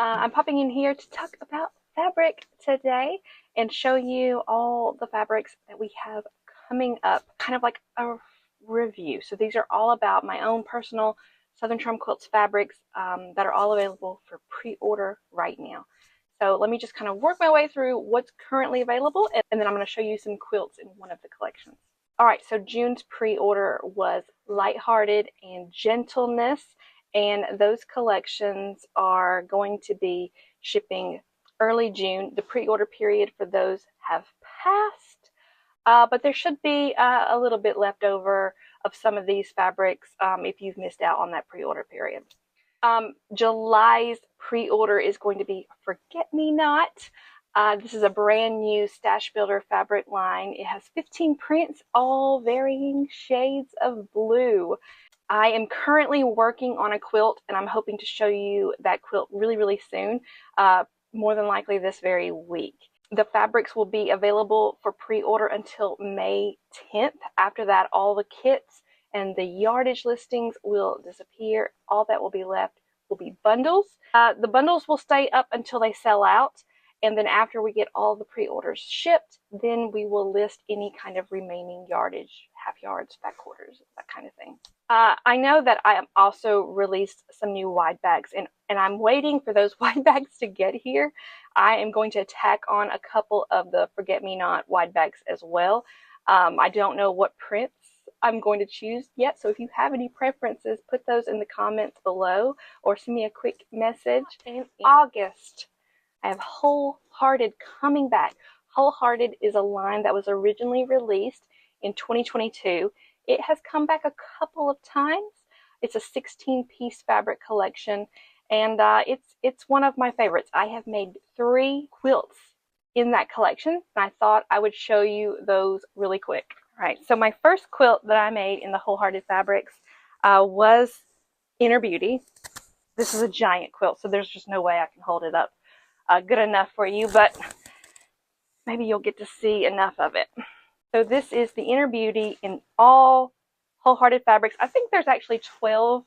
I'm popping in here to talk about fabric today and show you all the fabrics that we have coming up, kind of like a review. So these are all about my own personal Southern Charm Quilts fabrics that are all available for pre-order right now. So let me just kind of work my way through what's currently available, and then I'm going to show you some quilts in one of the collections. All right, so June's pre-order was Lighthearted and Gentleness, and those collections are going to be shipping early June. The pre-order period for those have passed, but there should be a little bit left over of some of these fabrics if you've missed out on that pre-order period. July's pre-order is going to be Forget Me Not. This is a brand new Stash Builder fabric line. It has 15 prints, all varying shades of blue. I am currently working on a quilt, and I'm hoping to show you that quilt really soon, more than likely this very week. The fabrics will be available for pre-order until May 10th. After that, all the kits and the yardage listings will disappear. All that will be left will be bundles. The bundles will stay up until they sell out, and then after we get all the pre-orders shipped, then we will list any kind of remaining yardage, half yards, back quarters, that kind of thing. I know that I have also released some new wide bags, and I'm waiting for those wide bags to get here. I am going to tack on a couple of the Forget Me Not wide bags as well. I don't know what prints I'm going to choose yet, so if you have any preferences, put those in the comments below or send me a quick message. In August, I have Wholehearted coming back. Wholehearted is a line that was originally released in 2022. It has come back a couple of times. It's a 16-piece fabric collection, and it's one of my favorites. I have made 3 quilts in that collection, and I thought I would show you those really quick. All right, so my first quilt that I made in the Wholehearted fabrics was Inner Beauty. This is a giant quilt, so there's just no way I can hold it up good enough for you, but maybe you'll get to see enough of it. So this is the Inner Beauty in all Wholehearted fabrics. I think there's actually 12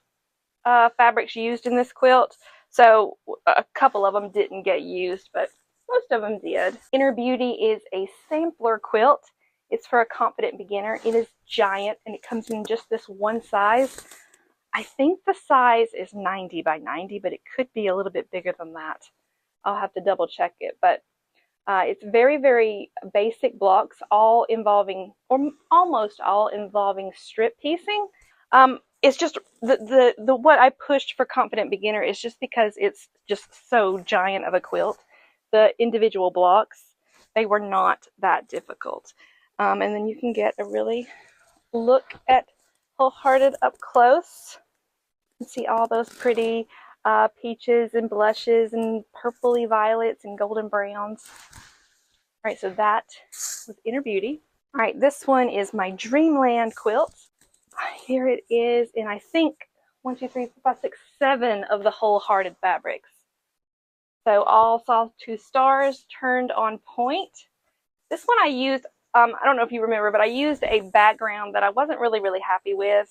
fabrics used in this quilt, so a couple of them didn't get used, but most of them did. Inner Beauty is a sampler quilt. It's for a confident beginner. It is giant, and it comes in just this one size. I think the size is 90 by 90, but it could be a little bit bigger than that. I'll have to double check it, but it's very basic blocks, all involving, or almost all involving strip piecing. It's just the what I pushed for confident beginner is just because it's just so giant of a quilt. The individual blocks, they were not that difficult. And then you can get a really look at Wholehearted up close. You can see all those pretty peaches and blushes and purpley violets and golden browns. All right, so that was Inner Beauty. All right, this one is my Dreamland quilt. Here it is, and I think 1, 2, 3, 4, 5, 6, 7 of the Wholehearted fabrics. So all sawtooth stars turned on point. This one I used, I don't know if you remember, but I used a background that I wasn't really happy with.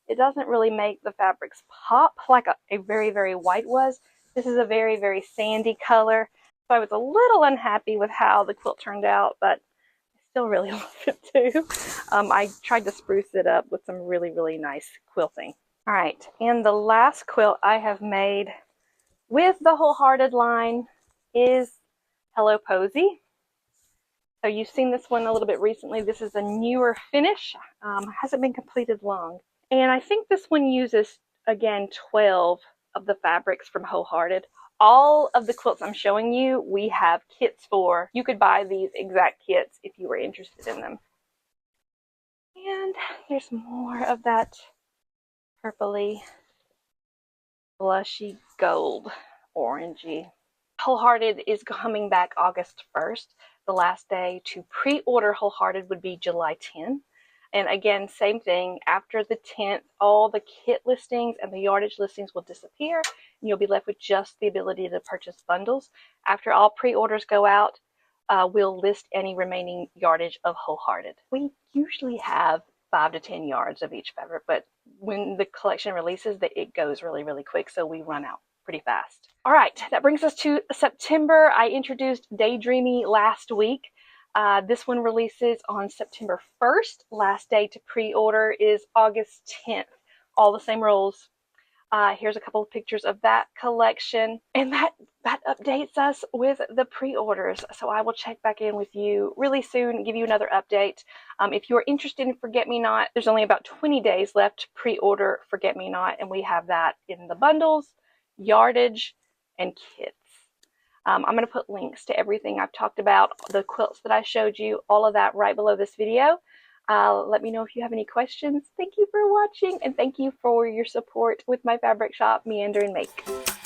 It doesn't really make the fabrics pop like a very white was. This is a very sandy color. So I was a little unhappy with how the quilt turned out, but I still really love it too. I tried to spruce it up with some really nice quilting. All right, and the last quilt I have made with the Wholehearted line is Hello Posy. So you've seen this one a little bit recently. This is a newer finish. Hasn't been completed long. And I think this one uses, again, 12 of the fabrics from Wholehearted. All of the quilts I'm showing you, we have kits for. You could buy these exact kits if you were interested in them. And here's more of that purpley, blushy gold, orangey. Wholehearted is coming back August 1st. The last day to pre-order Wholehearted would be July 10th. And again, same thing, after the 10th, all the kit listings and the yardage listings will disappear, and you'll be left with just the ability to purchase bundles. After all pre-orders go out, we'll list any remaining yardage of Wholehearted. We usually have 5 to 10 yards of each fabric, but when the collection releases, it goes really quick, so we run out pretty fast. All right, that brings us to September. I introduced Daydreamy last week. This one releases on September 1st. Last day to pre-order is August 10th. All the same rules. Here's a couple of pictures of that collection, and that updates us with the pre-orders. So I will check back in with you really soon and give you another update. If you are interested in Forget Me Not, there's only about 20 days left to pre-order Forget Me Not, and we have that in the bundles, yardage, and kits. I'm going to put links to everything I've talked about, the quilts that I showed you, all of that right below this video. Let me know if you have any questions. Thank you for watching, and thank you for your support with my fabric shop, Meander and Make.